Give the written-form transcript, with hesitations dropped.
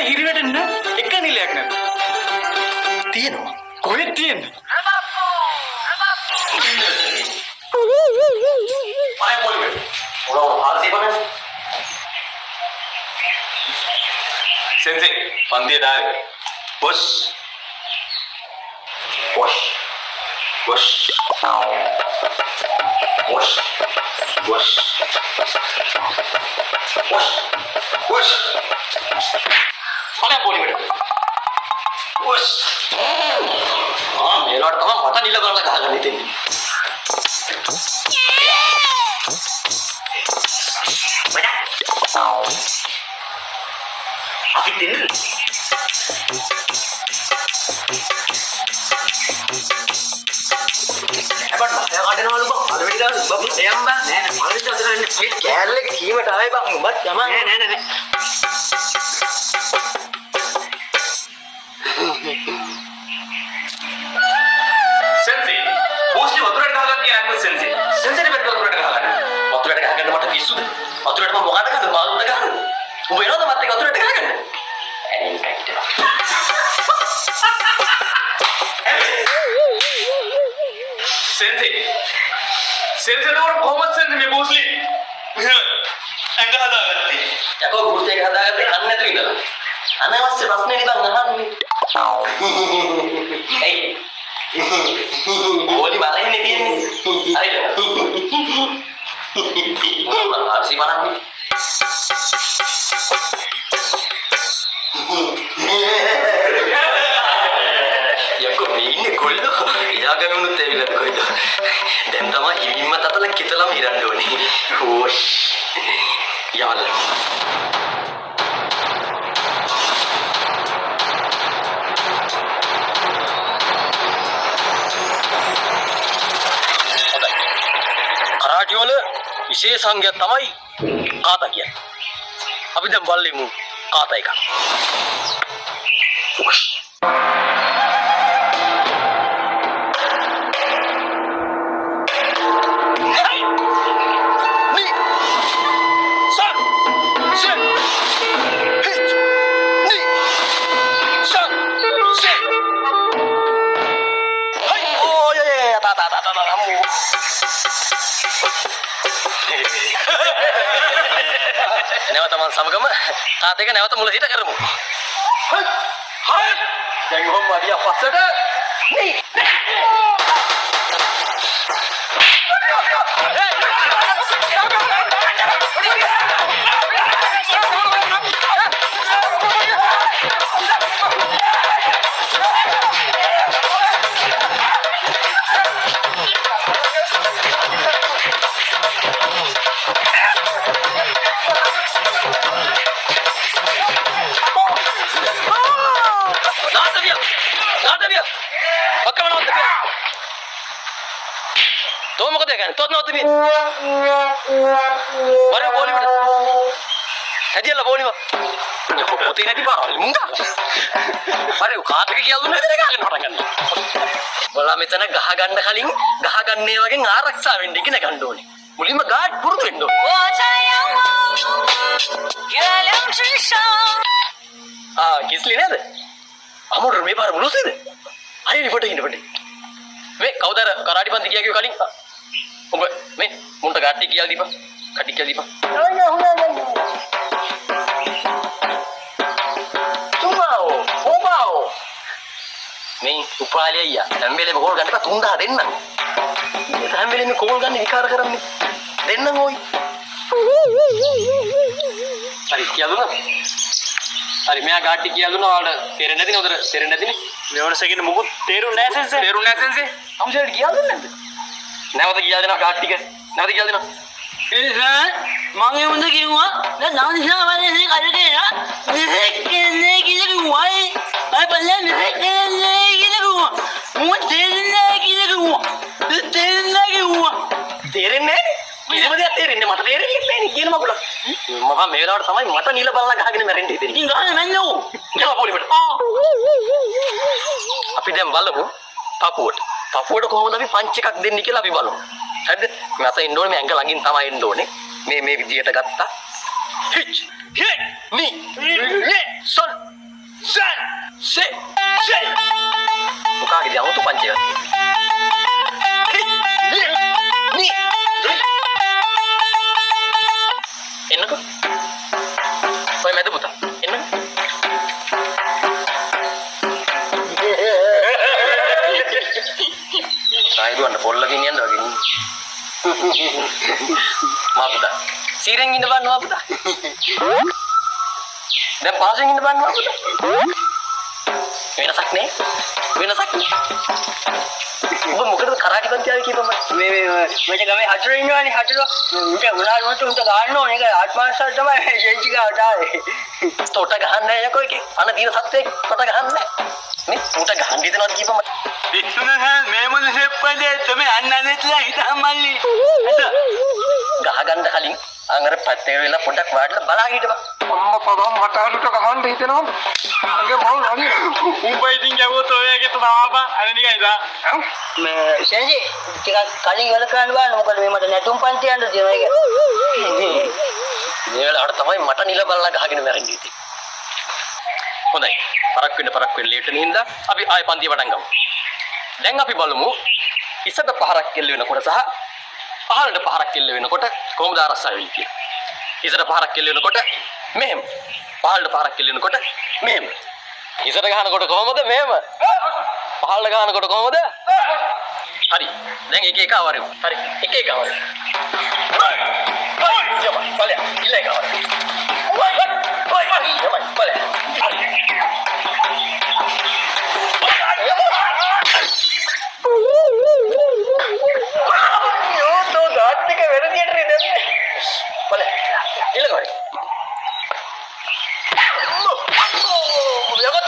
හිරි වැටෙන්න එක නිලයක් නැද්ද? තියෙනවා. කොහෙද තියෙන්නේ? අය පොලිමේ. මොනවා ආසි බලන්න. සෙන්සෙ පන්තිය ඩාවේ. බොස්. වොෂ්. වොෂ්. වොෂ්. වොෂ්. වොෂ්. වොෂ්. අය පොලිමේ. වොෂ්. මේලාට තමයි මට නිල බලලා ගහගන්න ඉතින්. අපි දෙන්නේ අපට කඩනවලු බං අර වෙඩි දාන්න බං එයම් බං නෑ නෑ මම විතර අතන ඉන්නේ මේ කෑල්ලේ කීමට ආවේ බං උඹත් යම නෑ නෑ නෑ සෙන්සෙ බෝස්ටි වතුරට ගහගන්න කියන එක සෙන්සෙ. සෙන්සර් එකට වතුරට ගහගන්න වතුරට ගහගන්න මට පිස්සුද වතුරට මම මොකද ගහන්නේ මාළුට ගහන්නේ උඹ එනවද මත් එක්ක වතුරට ගහගන්න ඇනින් කයිට සෙන්සෙ දවර කොහොමද සෙන්සෙ මේ බෝස්ලි ඇඟ හදාගත්තේ. යකෝ බුර්ජයක හදාගත්තේ කන්න නැතුව ඉඳලා අනවශ්‍ය ප්‍රශ්නේ නිකන් අහන්නේ එයි ඕලි බලන්නේ තියෙන්නේ හරිද මොකක්ද ආසි බලන්නේ යකෝ මේ ඉන්නේ කොල්ලෝ යාගමුණුත් ඇවිල්ලාද කොයිද දැන් තමයි හිමින්ම තතල කිතලම ඉරන්න ඕනේ හොෂ් යාල කරාටි වල විශේෂාංගය තමයි කාතා කියන්නේ. අපි දැන් බලමු කාතා එක. නැවත මම සමගම තාත් එක නැවත මුල සිට කරමු. හයි. හයි. දැන් කොහොම අඩිය පස්සට. නේ. तो මොකද කියන්නේ? තොත් නෝත් මේ. වරේ බෝලිමට. හැදියලා බෝලිම. පොතේ නැති පාරවල මුංගා. වරේ කාටද කියලා දුන්නේ නේද ගහගෙන පටන් ගන්න. බලලා මෙතන ගහ ගන්න කලින් ගහ ගන්නේ වගේ ආරක්ෂා වෙන්න ඉගෙන ගන්න ඕනේ. මුලින්ම ගාඩ් පුරුදු වෙන්න ඕනේ. කිස්ලි නේද? අමෝර මේ පාර මුලුසේද? හරි රිපෝට් එකකින් ඉන්න මේ කවුද කරාටි පන්ති ගියා කිව්ව කලින් ඔබ මේ මුන්ට ගාටි කියලා දීපන් කටි කියලා දීපන් තුමාෝ මේ උපාලිය අයියා හැම වෙලේම කෝල් ගන්න එපා 3000 දෙන්න හැම වෙලේම කෝල් ගන්න විකාර කරන්නේ දෙන්නම් ඕයි හරි කියලා දුන්නා හරි මෙයා ගාටි කියලා දුන්නා ඔයාලට තේරෙන්නේ නැතිනේ උදේ තේරෙන්නේ නැතිනේ මෙවන සෙකන්ඩ් මුකුත් තේරුන්නේ නැහැ සෙන්සෙ. තේරුන්නේ නැහැ සෙන්සෙ. අමුසෙට කියලා දුන්නේ නැද්ද? නැවත කියලා දෙනවා කාඩ් ටික. නැවත කියලා දෙනවා. මම ඒ හොඳ කිව්වා. දැන් නම් නිසා මම ඉන්නේ කඩේ නා. මෙහෙක් කියන්නේ කිව්වා. අය බලන්න මෙහෙක් කියන්නේ කිව්වා. මොකද තේරෙන්නේ කිව්වා. තේරෙන්නේ කිව්වා. තේරෙන්නේ? කිසිම දෙයක් තේරෙන්නේ මට තේරෙන්නේ නැහැ කියන මගුල. මම මේ වෙලාවට තමයි මට නිල බලලා ගහගෙන මැරෙන්න හිතෙන්නේ. ඉතින් ගහන්න මැන්නෝ. යනවා පොලිමට. අපි දැන් බලමු පපුවට කොහොමද අපි පංච් එකක් දෙන්නේ කියලා අපි බලමු. හරිද? මම අත එන්න ඕනේ මේ ඇඟ ළඟින් තමයි එන්න ඕනේ. මේ විදියට ගත්තා. Hich, hit, ni, ne, sol, san, se, se. Bukaagid ako ito panche. Hit, ni, එන්නක ඔය මැද පුතා එන්න සායිදුවන්න පොල්ල ගෙනියන්න වගේ මා පුතා සීරෙන් ඉන්න බන්නවා පුතා දැන් පාසෙන් ඉන්න බන්නවා පුතා වෙනසක් නේ ඔබ මොකටද කරාටි පන්තියාවේ කියපම මේ ගමේ හතර ඉන්නවනේ හතර උන්ට උනාට උන්ට ගන්න ඕනේ ඒක ආත්මාංශය තමයි ජෙන්චි ගාවට ආවේ තොට ගහන්නේ යකෝ එකේ අන දින සත්‍යෙක් තොට ගහන්නේ නේ උන්ට ගහන්න දෙනවද කියපම ඉස්සුනහ මේ මොන සෙප්පදේ තමයි අන්නන්නේ කියලා හිතමල්ලි ගහ ගන්න කලින් අංගර පැත්තේ වෙලා පොඩක් වාඩිලා බලා හිටපන් අම්මා පදම් වටාලුට ගහන්න හිතෙනවා අගේ මොල් වගේ උඹ ඉතින් ගැවුවොත් ඔයගේ තමාපා අර නිකයිද මේ සෙන්ජි ටිකක් කලින් ඉවර කරන්න බෑ මොකද මේ මට නැටුම් පන්ති යන්න තියෙනවා ඒක මේ වෙලාවට තමයි මට නිල බලලා ගහගෙන මැරෙන්නේ ඉතින් හොඳයි පරක් වෙන්න ලේට් වෙන හින්දා අපි ආයෙ පන්තිය පටන් ගමු දැන් අපි බලමු ඉස්සට පහරක් කෙල්ල වෙනකොට සහ පහළට පහරක් කෙල්ල වෙනකොට කොහොමද ආරස්සාව වෙන්නේ කියලා. ඉස්සට පහරක් කෙල්ල වෙනකොට මෙහෙම. පහළට පහරක් කෙල්ල වෙනකොට මෙහෙම. ඉස්සට ගහනකොට කොහොමද මෙහෙම? පහළට ගහනකොට කොහොමද? හරි. දැන් එක එක අවරෙමු. හරි. එක එක අවරෙමු. හයි. යම. බලය. ඉල්ල එක අවරෙමු.